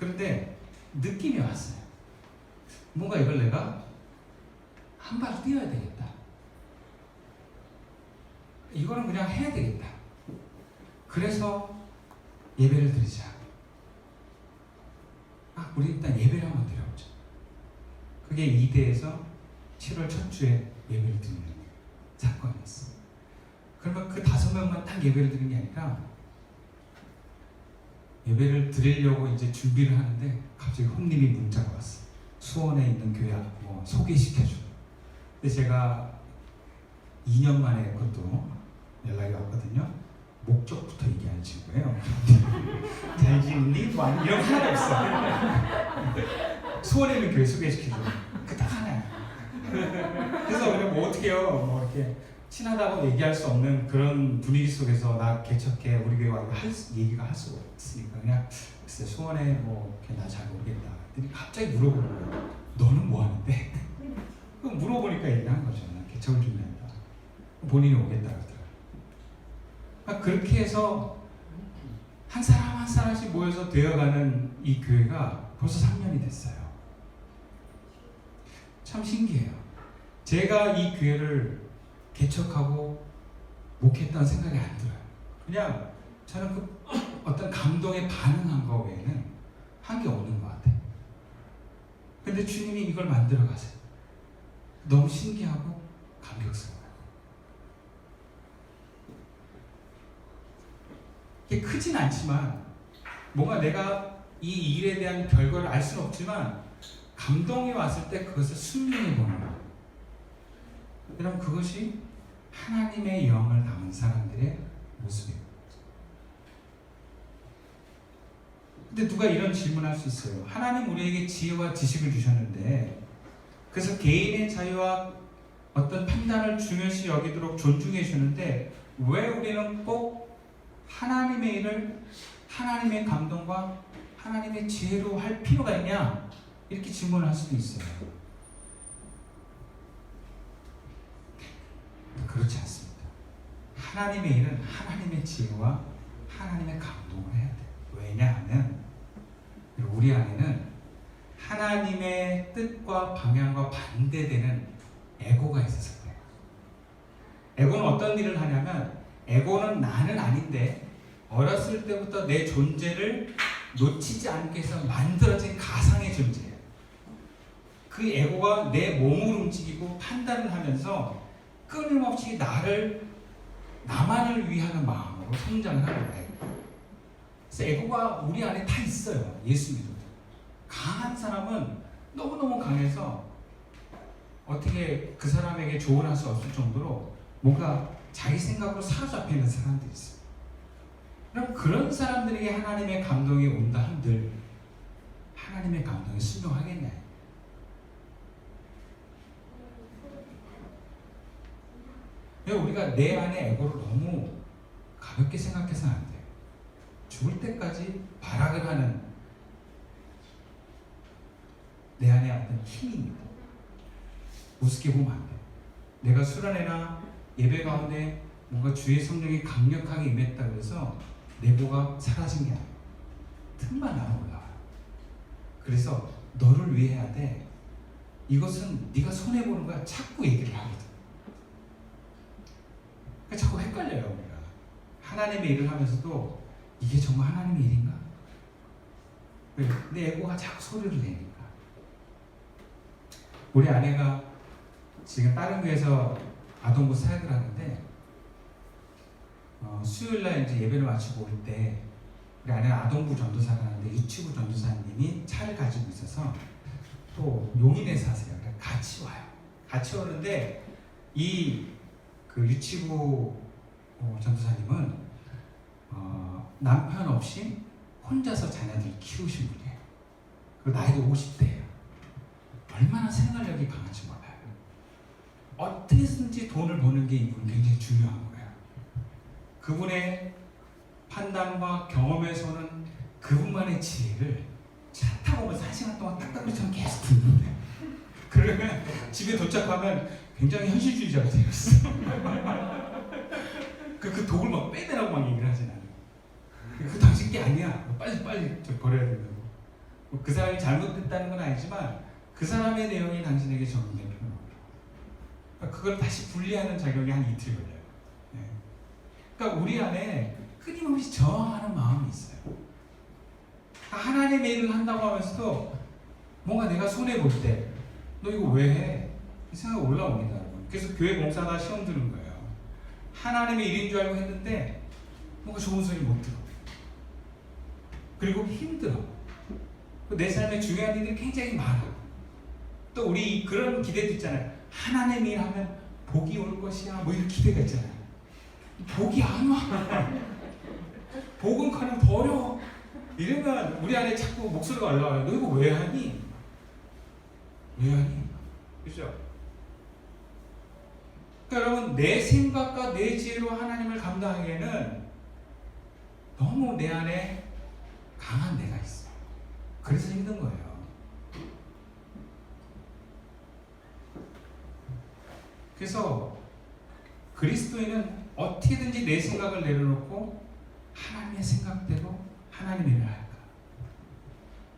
그런데 느낌이 왔어요. 뭔가 이걸 내가 한 발 뛰어야 되겠다. 이거는 그냥 해야 되겠다. 그래서 예배를 드리자. 우리 일단 예배를 한번 드려보자. 그게 이대에서 7월 첫 주에 예배를 드리는 사건이었어. 그러면 그 5명만 딱 예배를 드리는 게 아니라 예배를 드리려고 이제 준비를 하는데 갑자기 혼님이 문자가 왔어. 수원에 있는 교회 소개시켜줘. 근데 제가 2년 만에 그것도 연락이 왔거든요. 목적부터 얘기하는 친구예요. 잘 지냈니? 뭐 이런 거 하나도 없어. 수원에 있는 교회 소개시켜줘. 그 딱 하나야. 그래서 그냥 뭐 어떻게 해요? 뭐 이렇게 친하다고 얘기할 수 없는 그런 분위기 속에서 나 개척해 우리 교회 와서 얘기가 할 수가 없으니까 그냥 글쎄 수원에 뭐 나 잘 모르겠다. 갑자기 물어보는 거예요. 너는 뭐 하는데? 물어보니까 얘기한 거죠. 나 개척을 준비한다. 본인이 오겠다 그러더라고요. 그렇게 해서 한 사람 한 사람씩 모여서 되어가는 이 교회가 벌써 3년이 됐어요. 참 신기해요. 제가 이 교회를 개척하고 목회했다는 생각이 안 들어요. 그냥 저는 그 어떤 감동에 반응한 거 외에는 한 게 없는 것 같아요. 근데 주님이 이걸 만들어 가세요. 너무 신기하고 감격스러워요. 이게 크진 않지만 뭔가 내가 이 일에 대한 결과를 알 수는 없지만 감동이 왔을 때 그것을 순종해 보는 거예요. 여러분 그것이 하나님의 영을 담은 사람들의 모습이에요. 근데 누가 이런 질문할 수 있어요. 하나님 우리에게 지혜와 지식을 주셨는데 그래서 개인의 자유와 어떤 판단을 중요시 여기도록 존중해 주는데 왜 우리는 꼭 하나님의 일을 하나님의 감동과 하나님의 지혜로 할 필요가 있냐? 이렇게 질문을 할 수도 있어요. 그렇지 않습니다. 하나님의 일은 하나님의 지혜와 하나님의 감동을 해야 돼요. 왜냐하면 우리 안에는 하나님의 뜻과 방향과 반대되는 에고가 있어서 그래요. 에고는 어떤 일을 하냐면 에고는 나는 아닌데 어렸을 때부터 내 존재를 놓치지 않게 해서 만들어진 가상의 존재예요. 그 에고가 내 몸을 움직이고 판단을 하면서 끊임없이 나만을 위하는 마음으로 성장을 하는 거예요. 그래서 에고가 우리 안에 다 있어요. 예수 믿어도. 강한 사람은 너무너무 강해서 어떻게 그 사람에게 조언할 수 없을 정도로 뭔가 자기 생각으로 사로잡혀 있는 사람들이 있어요. 그럼 그런 사람들에게 하나님의 감동이 온다 한들 하나님의 감동에 순종하겠나요? 우리가 내 안에 에고를 너무 가볍게 생각해서는 안 돼요. 죽을 때까지 발악을 하는 내 안에 어떤 힘입니다. 우습게 보면 안 돼요. 내가 수련회나 예배 가운데 뭔가 주의 성령이 강력하게 임했다 그래서 내고가 사라진 게 아니에요. 틈만 나면 올라와요. 그래서 너를 위해 해야 돼. 이것은 네가 손해보는 거야. 자꾸 얘기를 하거든. 그러니까 자꾸 헷갈려요. 우리가 하나님의 일을 하면서도 이게 정말 하나님의 일인가? 왜? 내 에고가 자꾸 소리를 내니까. 우리 아내가 지금 다른 교회에서 아동부 사역을 하는데 수요일날 이제 예배를 마치고 올 때 우리 아내는 아동부 전도사를 하는데 유치부 전도사님이 차를 가지고 있어서 또 용인에 사세요. 같이 와요. 같이 오는데 그 유치부 전도사님은 남편 없이 혼자서 자녀들 키우신 분이에요. 그리고 나이도 50대예요. 얼마나 생활력이 강한지 몰라요. 어떻게든지 돈을 버는 게 이분은 굉장히 중요한 거예요. 그분의 판단과 경험에서는 그분만의 지혜를 차 타고 오면서 1시간 동안 딱딱이처럼 계속 듣는데 그러면 집에 도착하면 굉장히 현실주의자가 되어 있어. 그 독을 막 빼내라고 막 얘기를 하진 않아요. 그 당신 게 아니야. 빨리 버려야 된다고. 그 사람이 잘못됐다는 건 아니지만 그 사람의 내용이 당신에게 적용된 필요는 없죠. 그러니까 그걸 다시 분리하는 작용이 한 이틀 걸려요. 네. 그러니까 우리 안에 끊임없이 저항하는 마음이 있어요. 그러니까 하나님의 일을 한다고 하면서도 뭔가 내가 손해볼 때 너 이거 왜 해? 이 생각이 올라옵니다. 여러분. 그래서 교회 봉사다 시험 드는 거예요. 하나님의 일인 줄 알고 했는데 뭔가 좋은 소리 못 들어. 그리고 힘들어. 내 삶에 중요한 일들이 굉장히 많아. 또 우리 그런 기대도 있잖아요. 하나님 일 하면 복이 올 것이야. 뭐 이런 기대가 있잖아요. 복이 안 와. 복은커녕 더 어려워. 이러면 우리 안에 자꾸 목소리가 올라와요. 너 이거 왜 하니? 왜 하니? 그죠? 그러니까 여러분, 내 생각과 내 지혜로 하나님을 감당하기에는 너무 내 안에 강한 내가 있어요. 그래서 힘든 거예요. 그래서 그리스도인은 어떻게든지 내 생각을 내려놓고 하나님의 생각대로 하나님의 일을 할까?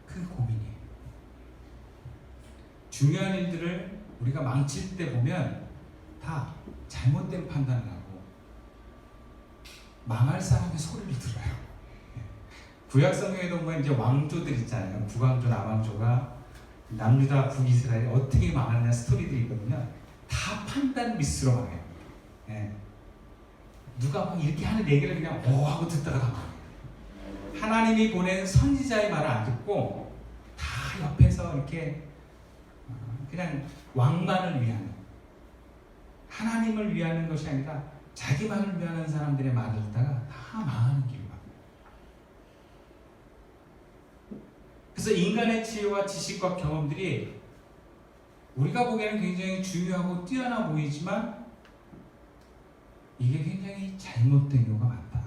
그 고민이에요. 중요한 일들을 우리가 망칠 때 보면 다 잘못된 판단을 하고 망할 사람의 소리를 들어요. 구약 성경에도 보면 이제 왕조들 있잖아요. 북왕조, 남왕조가 남유다, 북이스라엘이 어떻게 망하느냐 스토리들이 있거든요. 다 판단 미스로 망해요. 예. 누가 막 이렇게 하는 얘기를 그냥 하고 듣다가 다 망해요. 하나님이 보낸 선지자의 말을 안 듣고 다 옆에서 이렇게 그냥 왕만을 위하는, 하나님을 위하는 것이 아니라 자기만을 위하는 사람들의 말을 듣다가 다 망하는 길이에요. 그래서 인간의 지혜와 지식과 경험들이 우리가 보기에는 굉장히 중요하고 뛰어나 보이지만 이게 굉장히 잘못된 경우가 많다.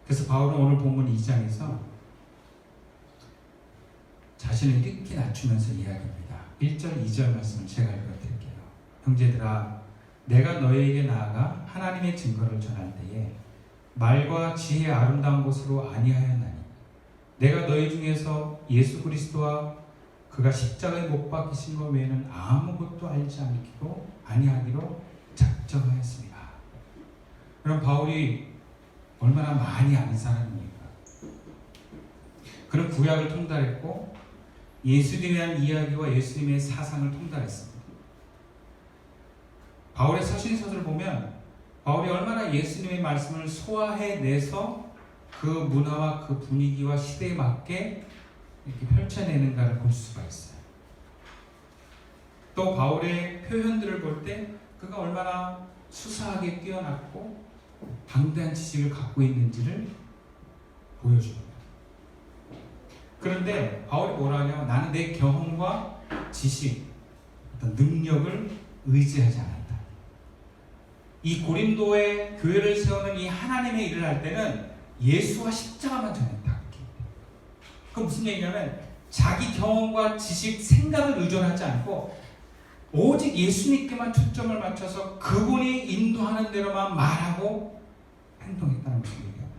그래서 바울은 오늘 본문 2장에서 자신을 이렇게 낮추면서 이야기합니다. 1절, 2절 말씀을 제가 읽어드릴게요. 형제들아, 내가 너희에게 나아가 하나님의 증거를 전할 때에 말과 지혜의 아름다운 것으로 아니하였나니 내가 너희 중에서 예수 그리스도와 그가 십자가에 못 박히신 것 외에는 아무것도 알지 않기로 아니하기로 작정하였습니다. 그럼 바울이 얼마나 많이 아는 사람입니까? 그는 구약을 통달했고 예수님에 대한 이야기와 예수님의 사상을 통달했습니다. 바울의 서신서들을 보면 바울이 얼마나 예수님의 말씀을 소화해내서 그 문화와 그 분위기와 시대에 맞게 이렇게 펼쳐내는가를 볼 수가 있어요. 또 바울의 표현들을 볼 때 그가 얼마나 수사하게 뛰어났고 방대한 지식을 갖고 있는지를 보여줍니다. 그런데 바울이 뭐라 하냐면 나는 내 경험과 지식, 어떤 능력을 의지하지 않았다. 이 고린도의 교회를 세우는 이 하나님의 일을 할 때는 예수와 십자가만 전했다. 그건 무슨 얘기냐면 자기 경험과 지식, 생각을 의존하지 않고 오직 예수님께만 초점을 맞춰서 그분이 인도하는 대로만 말하고 행동했다는 것을 얘기합니다.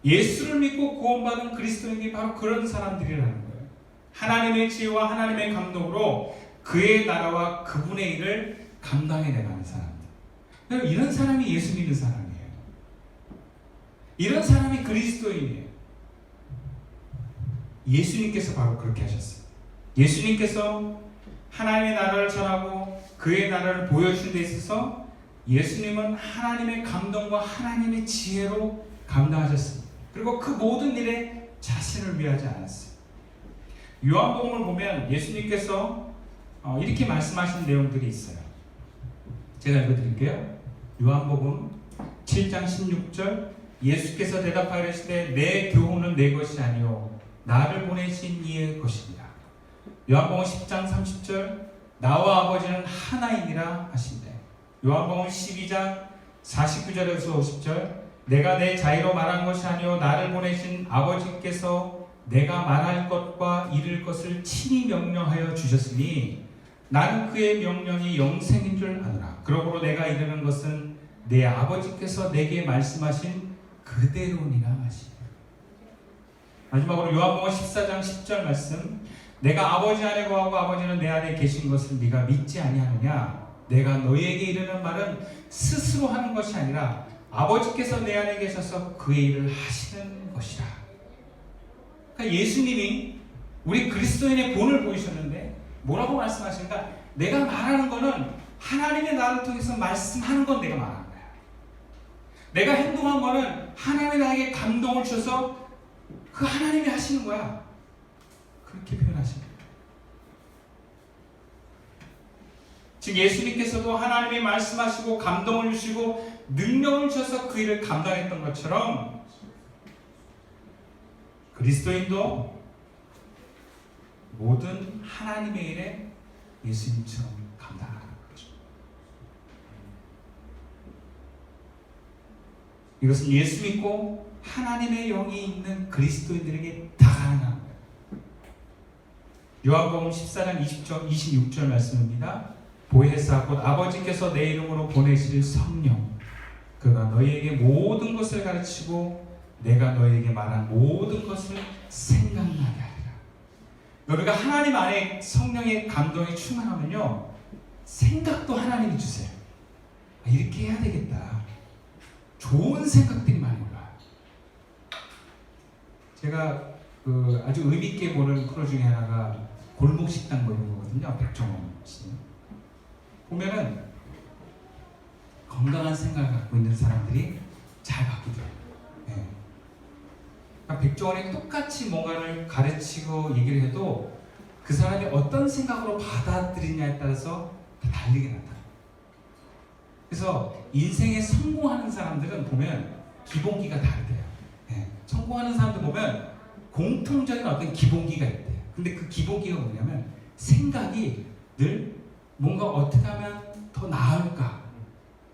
예수를 믿고 구원받은 그리스도인이 바로 그런 사람들이라는 거예요. 하나님의 지혜와 하나님의 감동으로 그의 나라와 그분의 일을 감당해내가는 사람들. 이런 사람이 예수 믿는 사람이에요. 이런 사람이 그리스도인이에요. 예수님께서 바로 그렇게 하셨어요. 예수님께서 하나님의 나라를 전하고 그의 나라를 보여주는 데 있어서 예수님은 하나님의 감동과 하나님의 지혜로 감당하셨습니다. 그리고 그 모든 일에 자신을 위하지 않았어요. 요한복음을 보면 예수님께서 이렇게 말씀하신 내용들이 있어요. 제가 읽어드릴게요. 요한복음 7장 16절 예수께서 대답하여 이르시되 내 교훈은 내 것이 아니요 나를 보내신 이의 것이니라. 요한복음 10장 30절 나와 아버지는 하나이니라 하신대. 요한복음 12장 49절에서 50절 내가 내 자의로 말한 것이 아니요 나를 보내신 아버지께서 내가 말할 것과 이룰 것을 친히 명령하여 주셨으니 나는 그의 명령이 영생인 줄 아노라. 그러므로 내가 이르는 것은 내 아버지께서 내게 말씀하신 그대로니라 하시니. 마지막으로 요한복음 14장 10절 말씀. 내가 아버지 안에 거하고 아버지는 내 안에 계신 것을 네가 믿지 아니하느냐? 내가 너희에게 이르는 말은 스스로 하는 것이 아니라 아버지께서 내 안에 계셔서 그의 일을 하시는 것이라. 그러니까 예수님이 우리 그리스도인의 본을 보이셨는데 뭐라고 말씀하시는가? 내가 말하는 거는 하나님의 나를 통해서 말씀하는 건 내가 말하는 거야. 내가 행동한 거는 하나님이 나에게 감동을 주셔서 그 하나님이 하시는 거야. 그렇게 표현하십니다. 즉 예수님께서도 하나님이 말씀하시고 감동을 주시고 능력을 주셔서 그 일을 감당했던 것처럼 그리스도인도 모든 하나님의 일에 예수님처럼 감당하는 거죠. 이것은 예수 믿고 하나님의 영이 있는 그리스도인들에게 다 가능한 거예요. 요한복음 14장 26절 말씀입니다. 보혜사 곧 아버지께서 내 이름으로 보내실 성령 그가 너희에게 모든 것을 가르치고 내가 너희에게 말한 모든 것을 생각나게 하리라. 우리가 하나님 안에 성령의 감동에 충만하면요 생각도 하나님이 주세요. 이렇게 해야 되겠다. 좋은 생각들이 많이 올라와요. 제가 아주 의미있게 보는 프로 중에 하나가 골목식당 뭐 이런 거거든요. 백종원 씨 보면은 건강한 생각을 갖고 있는 사람들이 잘 바뀌더라고요. 네. 그러니까 백종원이 똑같이 뭔가를 가르치고 얘기를 해도 그 사람이 어떤 생각으로 받아들이냐에 따라서 다 다르게 나타나요. 그래서 인생에 성공하는 사람들은 보면 기본기가 다르대요. 네. 성공하는 사람들 보면 공통적인 어떤 기본기가 있대요. 근데 그 기본기가 뭐냐면 생각이 늘 뭔가 어떻게 하면 더 나을까?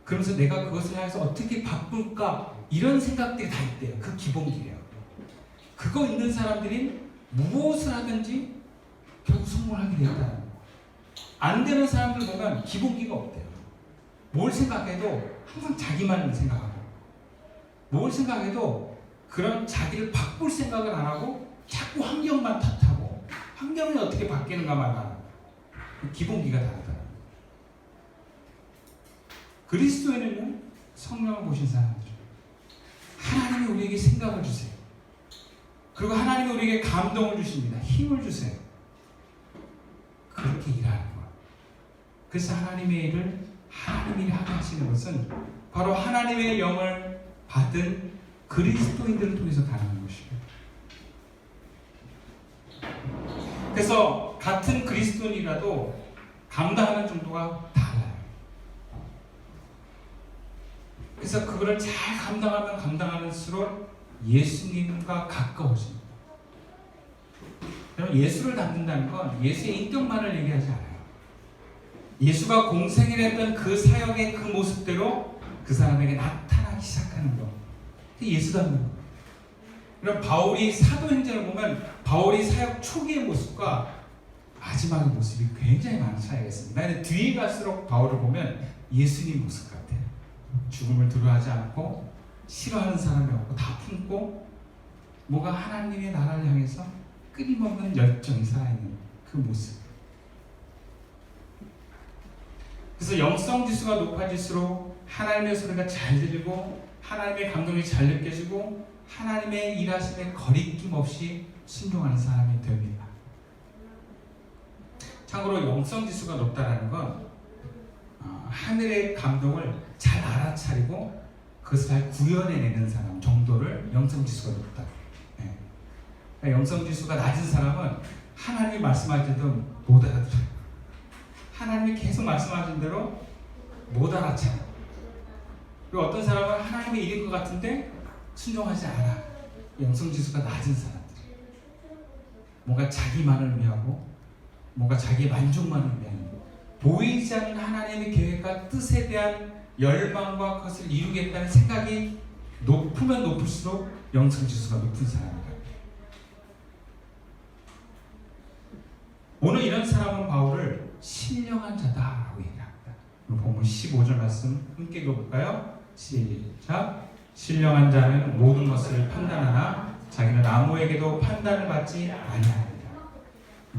그러면서 내가 그것을 향해서 어떻게 바꿀까? 이런 생각들이 다 있대요. 그 기본기래요. 그거 있는 사람들이 무엇을 하든지 결국 성공을 하게 되었다는 거예요. 안 되는 사람들 보면 기본기가 없대요. 뭘 생각해도 항상 자기만 생각하고 뭘 생각해도 그런 자기를 바꿀 생각을 안 하고 자꾸 환경만 탓하고 환경이 어떻게 바뀌는가만 하는 기본기가 다르다. 그리스도인은 성령을 보신 사람이죠. 하나님이 우리에게 생각을 주세요. 그리고 하나님이 우리에게 감동을 주십니다. 힘을 주세요. 그렇게 일하는 거예요. 그래서 하나님의 일을 하나님이 하게 하시는 것은 바로 하나님의 영을 받은 그리스도인들을 통해서 가능한 것이에요. 그래서 같은 그리스도인이라도 감당하는 정도가 달라요. 그래서 그거를 잘 감당하면 감당할수록 예수님과 가까워집니다. 그럼 예수를 닮는다는 건 예수의 인격만을 얘기하지 않아요. 예수가 공생을 했던 그 사역의 그 모습대로 그 사람에게 나타나기 시작하는 거. 그게 예수 닮는 거예요. 그럼 바울이 사도행전을 보면 바울이 사역 초기의 모습과 마지막의 모습이 굉장히 많은 차이가 있습니다. 근데 뒤에 갈수록 바울을 보면 예수님 모습 같아요. 죽음을 두려워하지 않고 싫어하는 사람이 없고 다 품고 뭐가 하나님의 나라를 향해서 끊임없는 열정이 살아있는 그 모습. 그래서 영성 지수가 높아질수록 하나님의 소리가 잘 들리고 하나님의 감동이 잘 느껴지고 하나님의 일하심에 거리낌 없이 순종하는 사람이 됩니다. 참고로 영성 지수가 높다라는 건 하늘의 감동을 잘 알아차리고 그것을 잘 구현해내는 사람 정도를 영성 지수가 높다. 네. 그러니까 영성 지수가 낮은 사람은 하나님이 말씀할 때도 못 알아들어요. 하나님이 계속 말씀하신 대로 못 알아차려. 그리고 어떤 사람은 하나님의 일인 것 같은데 순종하지 않아. 영성 지수가 낮은 사람들. 뭔가 자기만을 위하고 뭔가 자기의 만족만을 위한 보이지 않는 하나님의 계획과 뜻에 대한 열망과 그것을 이루겠다는 생각이 높으면 높을수록 영성 지수가 높은 사람이다. 오늘 이런 사람은 바울을 신령한 자다라고 얘기합니다. 본문 15절 말씀 함께 읽어볼까요? 시작. 신령한 자는 모든 것을 판단하나 자기는 아무에게도 판단을 받지 아니하느니라.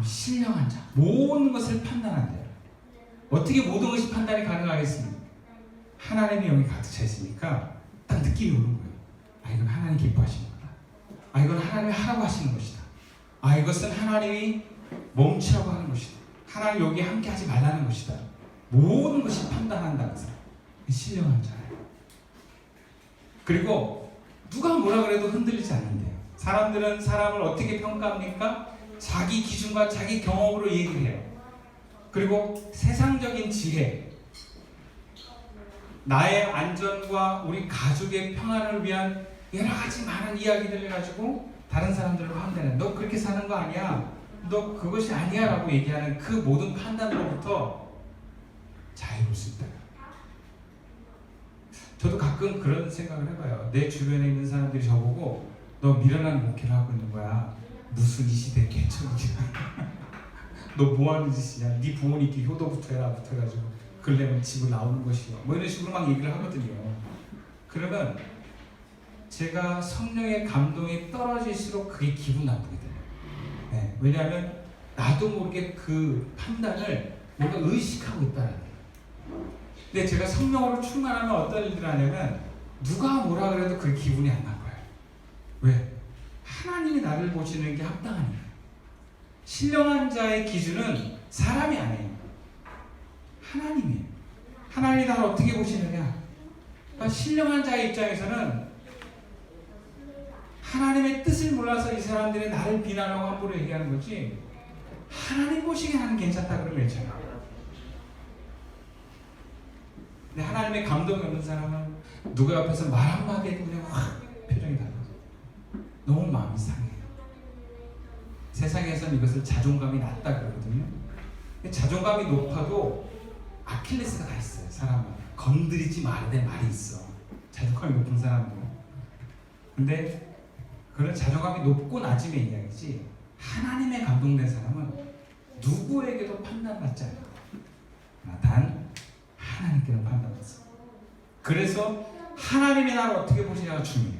신령한 자, 모든 것을 판단한대요. 어떻게 모든 것이 판단이 가능하겠습니까? 하나님의 영이 가득 차 있으니까 딱 느낌이 오는 거예요. 아, 이건 하나님 기뻐하시는 거다. 아, 이건 하나님이 하라고 하시는 것이다. 아, 이것은 하나님이 멈추라고 하는 것이다. 하나님 여기 함께 하지 말라는 것이다. 모든 것이 판단한다는 사람, 신령한 자예요. 그리고 누가 뭐라 그래도 흔들리지 않는데요. 사람들은 사람을 어떻게 평가합니까? 자기 기준과 자기 경험으로 얘기를 해요. 그리고 세상적인 지혜, 나의 안전과 우리 가족의 평안을 위한 여러 가지 많은 이야기들을 가지고 다른 사람들을 판단해. 너 그렇게 사는 거 아니야? 너 그것이 아니야? 라고 얘기하는 그 모든 판단으로부터 자유로울 수 있다. 저도 가끔 그런 생각을 해봐요. 내 주변에 있는 사람들이 저보고 너 미련한 목회를 하고 있는 거야. 무슨 이 시대 개척이야. 너 뭐하는 짓이냐. 네 부모님께 효도부터 해라 붙어가지고 그러려면 집을 나오는 것이야. 뭐 이런 식으로 막 얘기를 하거든요. 그러면 제가 성령의 감동이 떨어질수록 그게 기분 나쁘게 돼요. 네, 왜냐하면 나도 모르게 그 판단을 내가 의식하고 있다는 거예요. 근데 제가 성령으로 충만하면 어떤 일들을 하냐면 누가 뭐라 그래도 그 기분이 안 나빠요. 왜? 하나님이 나를 보시는 게 합당하니까. 신령한 자의 기준은 사람이 아니에요. 하나님이에요. 하나님이 나를 어떻게 보시느냐. 그러니까 신령한 자의 입장에서는 하나님의 뜻을 몰라서 이 사람들이 나를 비난하고 함부로 얘기하는 거지, 하나님 보시기에 나는 괜찮다 그러면 괜찮아요. 근데 하나님의 감동이 없는 사람은 누가 옆에서 말 한마디 해도 그냥 확 표정이 달라져. 너무 마음이 상해요. 세상에서는 이것을 자존감이 낮다 그러거든요. 근데 자존감이 높아도 아킬레스가 다 있어요. 사람은 건드리지 말아야 될 말이 있어. 자존감이 높은 사람도. 근데 그런 자존감이 높고 낮음의 이야기지, 하나님의 감동된 사람은 누구에게도 판단받지 않아요. 단 하나님께는 판단받습니다. 그래서 하나님이 나를 어떻게 보시냐가 중요해요.